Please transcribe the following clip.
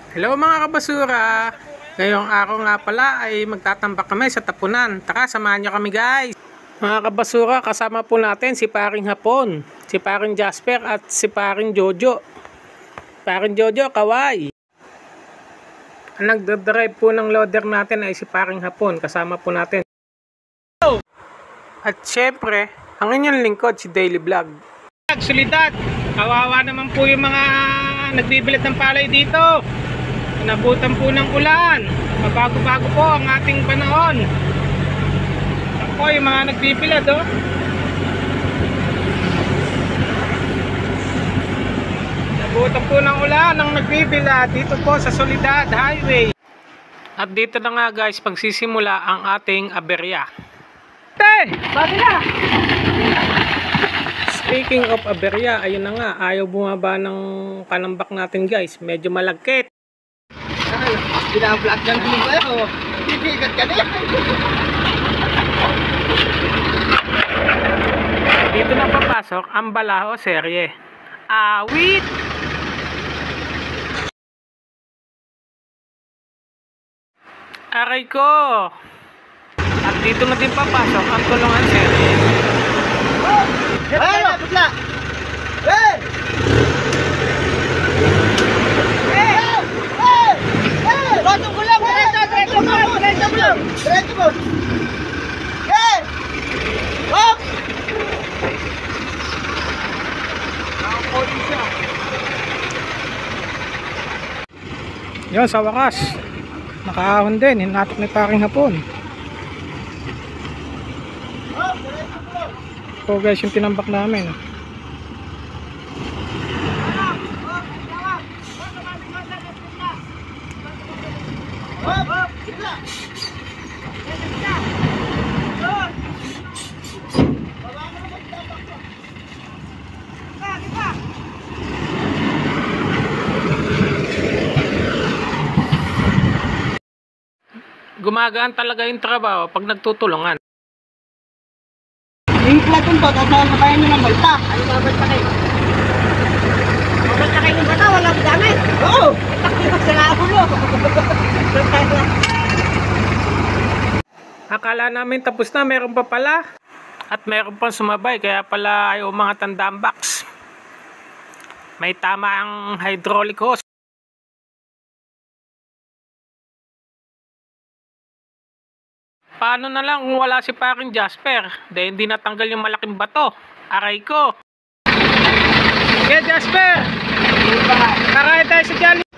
Hello mga kabasura! Ngayong araw nga pala ay magtatambak kami sa tapunan. Tara, samahan nyo kami guys! Mga kabasura, kasama po natin si Paring Hapon, si Paring Jasper at si Paring Jojo. Paring Jojo, kaway! Ang nagdadrive po ng loader natin ay si Paring Hapon, kasama po natin. At syempre, ang inyong lingkod si Daily Vlog. Solidad! Kawawa naman po yung mga nagbibilad ng palay dito. Nabutan po ng ulan. Mabago-bago po ang ating panahon. Ako yung mga nagbibilad Nabutan po ng ulan ang nagbibilad dito po sa Solidad Highway. At dito na nga guys pagsisimula ang ating aberya. Speaking of aberya, ayun na nga, ayaw bumaba ng panambak natin guys. Medyo malagkit. Binablog ka naman kayo. Bibigat ka na. Dito na papasok ang Balaho serye. Awit! Aray ko! At dito na din papasok ang Tulungan serye. Ay, butla! Hey! Rotong ko lang! Diretso mo lang! Diretso mo! Hey! Hop! Nakapolin siya. Yun, sa wakas. Nakahon din. Hinatok ni Paring Hapon. So guys, yung tinambak namin. Gumagaan talaga yung trabaho pag nagtutulungan. Yung platon po, sasabayan nyo ng balta. Ano ba balta kayo? Balta kayo ng bata, walang gamit. Oo! Takot sa ulo. Akala namin tapos na, meron pa pala. At meron pang sumabay, kaya pala ay umangat ang dam box. May tama ang hydraulic hose. Paano na lang kung wala si Paring Jasper? Dahil hindi natanggal yung malaking bato. Aray ko! Yeah, Jasper! Kakain tayo sa Jolly!